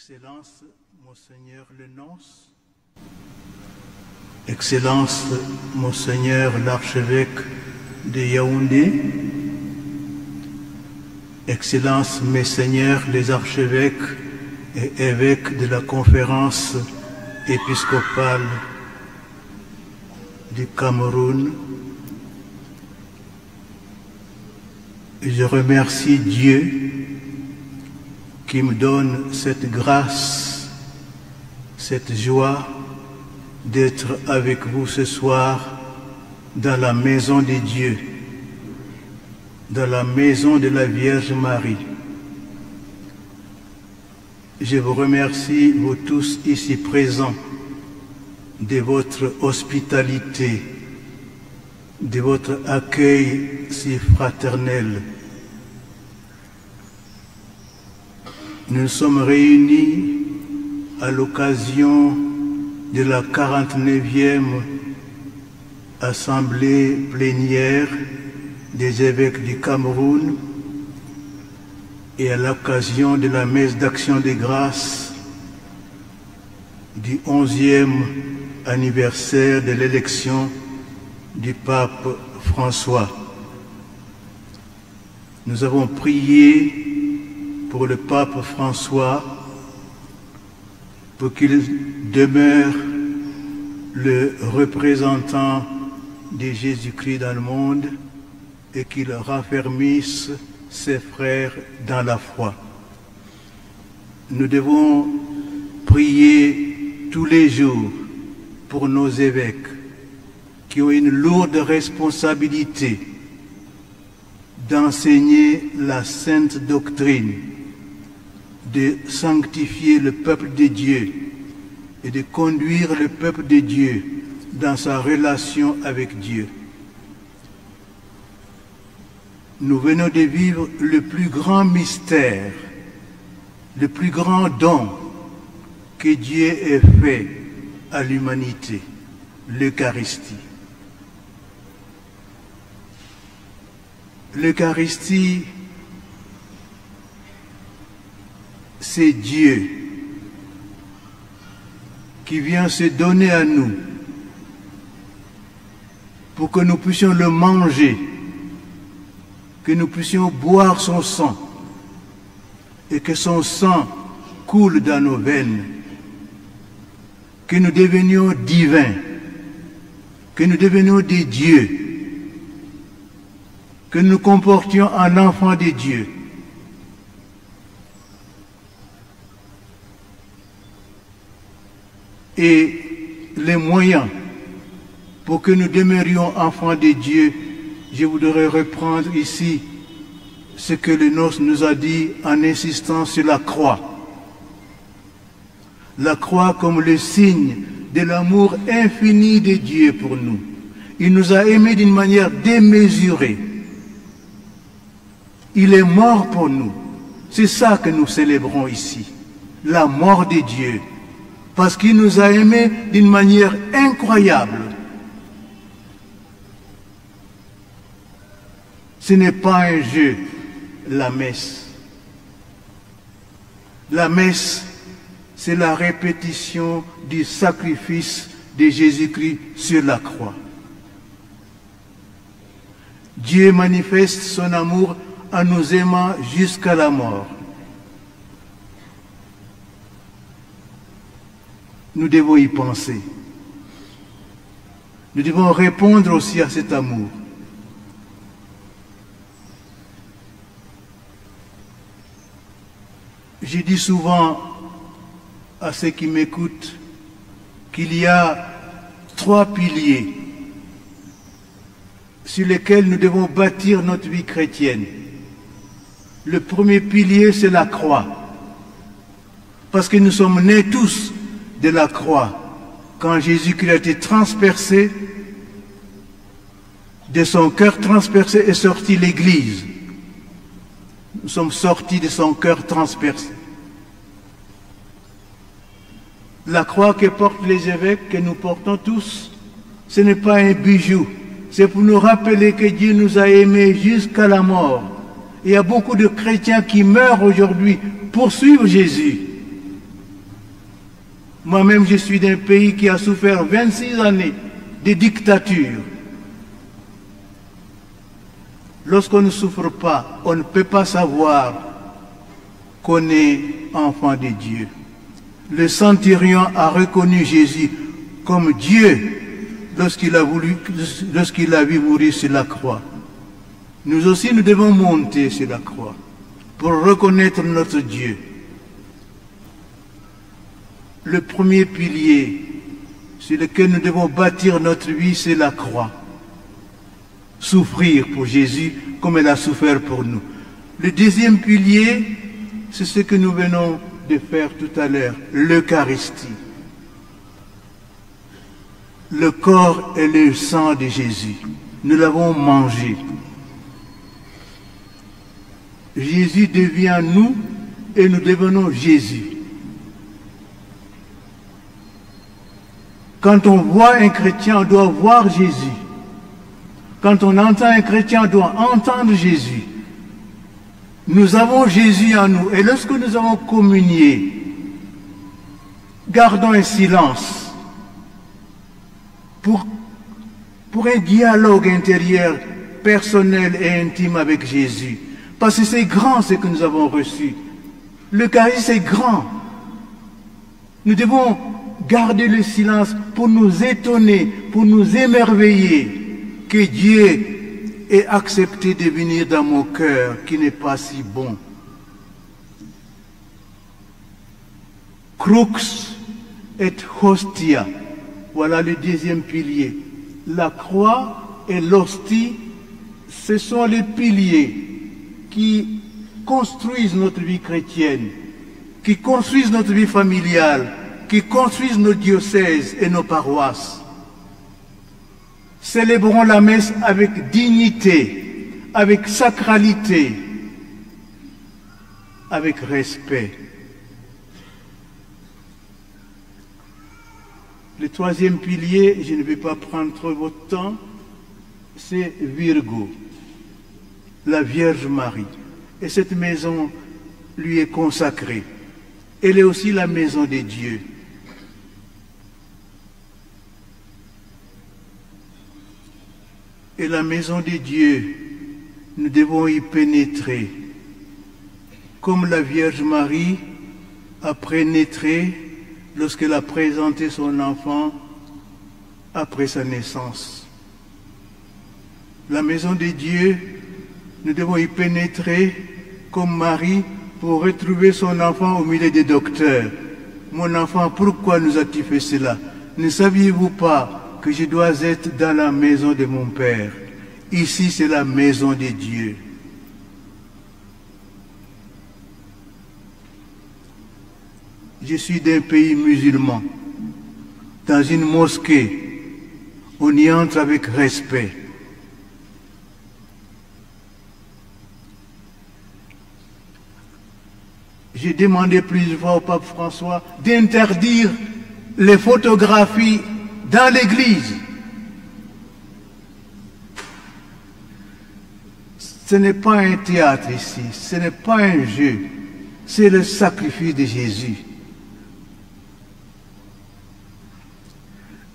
Excellence, Monseigneur le Nonce, Excellence, Monseigneur l'archevêque de Yaoundé, Excellence, Messeigneurs les archevêques et évêques de la conférence épiscopale du Cameroun, je remercie Dieu qui me donne cette grâce, cette joie d'être avec vous ce soir dans la maison de Dieu, dans la maison de la Vierge Marie. Je vous remercie, vous tous ici présents, de votre hospitalité, de votre accueil si fraternel. Nous sommes réunis à l'occasion de la 49e Assemblée plénière des évêques du Cameroun et à l'occasion de la messe d'action des grâces du 11e anniversaire de l'élection du pape François. Nous avons prié pour le pape François, pour qu'il demeure le représentant de Jésus-Christ dans le monde et qu'il raffermisse ses frères dans la foi. Nous devons prier tous les jours pour nos évêques qui ont une lourde responsabilité d'enseigner la sainte doctrine, de sanctifier le peuple de Dieu et de conduire le peuple de Dieu dans sa relation avec Dieu. Nous venons de vivre le plus grand mystère, le plus grand don que Dieu ait fait à l'humanité, l'Eucharistie. L'Eucharistie, c'est Dieu qui vient se donner à nous pour que nous puissions le manger, que nous puissions boire son sang et que son sang coule dans nos veines, que nous devenions divins, que nous devenions des dieux, que nous nous comportions en enfants de Dieu. Et les moyens pour que nous demeurions enfants de Dieu, je voudrais reprendre ici ce que le Nonce nous a dit en insistant sur la croix. La croix comme le signe de l'amour infini de Dieu pour nous. Il nous a aimés d'une manière démesurée. Il est mort pour nous. C'est ça que nous célébrons ici, la mort de Dieu. Parce qu'il nous a aimés d'une manière incroyable. Ce n'est pas un jeu, la messe. La messe, c'est la répétition du sacrifice de Jésus-Christ sur la croix. Dieu manifeste son amour en nous aimant jusqu'à la mort. Nous devons y penser. Nous devons répondre aussi à cet amour. Je dis souvent à ceux qui m'écoutent qu'il y a 3 piliers sur lesquels nous devons bâtir notre vie chrétienne. Le premier pilier, c'est la croix. Parce que nous sommes nés tous de la croix. Quand Jésus-Christ a été transpercé, de son cœur transpercé est sortie l'Église. Nous sommes sortis de son cœur transpercé. La croix que portent les évêques, que nous portons tous, ce n'est pas un bijou. C'est pour nous rappeler que Dieu nous a aimés jusqu'à la mort. Il y a beaucoup de chrétiens qui meurent aujourd'hui pour suivre Jésus. Moi-même, je suis d'un pays qui a souffert 26 années de dictature. Lorsqu'on ne souffre pas, on ne peut pas savoir qu'on est enfant de Dieu. Le centurion a reconnu Jésus comme Dieu lorsqu'il a vu mourir sur la croix. Nous aussi, nous devons monter sur la croix pour reconnaître notre Dieu. Le premier pilier sur lequel nous devons bâtir notre vie, c'est la croix. Souffrir pour Jésus comme il a souffert pour nous. Le deuxième pilier, c'est ce que nous venons de faire tout à l'heure, l'Eucharistie. Le corps et le sang de Jésus. Nous l'avons mangé. Jésus devient nous et nous devenons Jésus. Quand on voit un chrétien, on doit voir Jésus. Quand on entend un chrétien, on doit entendre Jésus. Nous avons Jésus en nous. Et lorsque nous avons communié, gardons un silence pour un dialogue intérieur, personnel et intime avec Jésus. Parce que c'est grand ce que nous avons reçu. L'Eucharistie, c'est grand. Nous devons garder le silence pour nous étonner, pour nous émerveiller que Dieu ait accepté de venir dans mon cœur qui n'est pas si bon. Crux et hostia. Voilà le deuxième pilier. La croix et l'hostie, ce sont les piliers qui construisent notre vie chrétienne, qui construisent notre vie familiale, qui construisent nos diocèses et nos paroisses. Célébrons la messe avec dignité, avec sacralité, avec respect. Le troisième pilier, je ne vais pas prendre trop votre temps, c'est Virgo, la Vierge Marie. Et cette maison lui est consacrée. Elle est aussi la maison de Dieu. Et la maison de Dieu, nous devons y pénétrer. Comme la Vierge Marie a pénétré lorsqu'elle a présenté son enfant après sa naissance. La maison de Dieu, nous devons y pénétrer comme Marie pour retrouver son enfant au milieu des docteurs. Mon enfant, pourquoi nous as-tu fait cela? Ne saviez-vous pas que je dois être dans la maison de mon Père? Ici, c'est la maison de Dieu. Je suis d'un pays musulman. Dans une mosquée, on y entre avec respect. J'ai demandé plusieurs fois au pape François d'interdire les photographies dans l'église. Ce n'est pas un théâtre ici, ce n'est pas un jeu, c'est le sacrifice de Jésus.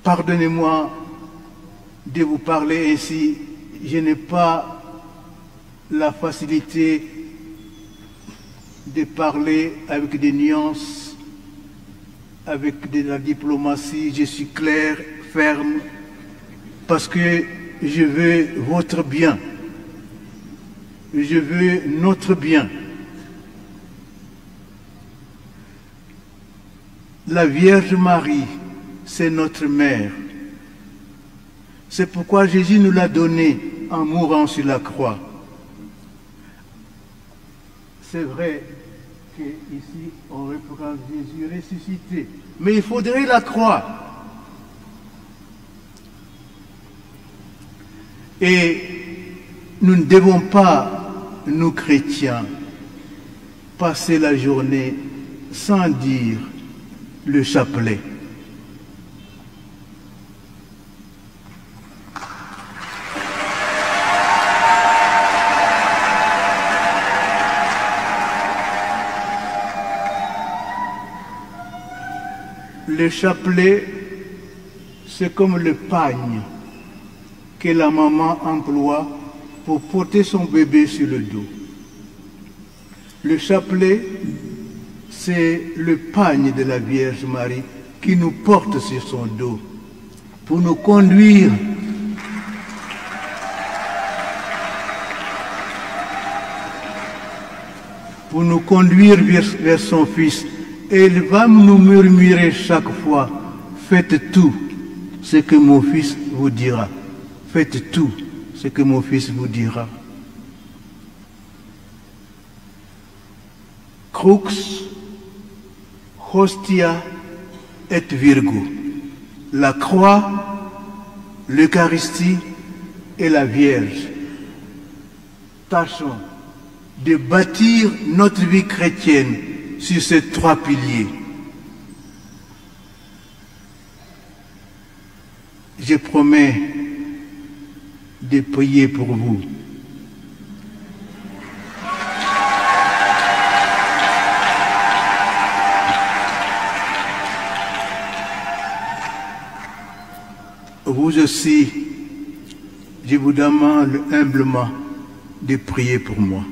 Pardonnez-moi de vous parler ainsi, je n'ai pas la facilité de parler avec des nuances, avec de la diplomatie. Je suis clair, ferme, parce que je veux votre bien. Je veux notre bien. La Vierge Marie, c'est notre mère. C'est pourquoi Jésus nous l'a donnée en mourant sur la croix. C'est vrai qu'ici, on reprend Jésus ressuscité. Mais il faudrait la croix. Et nous ne devons pas, nous chrétiens, passer la journée sans dire le chapelet. Le chapelet, c'est comme le pagne que la maman emploie pour porter son bébé sur le dos. Le chapelet, c'est le pagne de la Vierge Marie qui nous porte sur son dos pour nous conduire vers son Fils. Et il va nous murmurer chaque fois, faites tout ce que mon Fils vous dira. Faites tout ce que mon Fils vous dira. Crux, hostia et virgo. La croix, l'Eucharistie et la Vierge. Tâchons de bâtir notre vie chrétienne sur ces trois piliers. Je promets de prier pour vous. Vous aussi, je vous demande humblement de prier pour moi.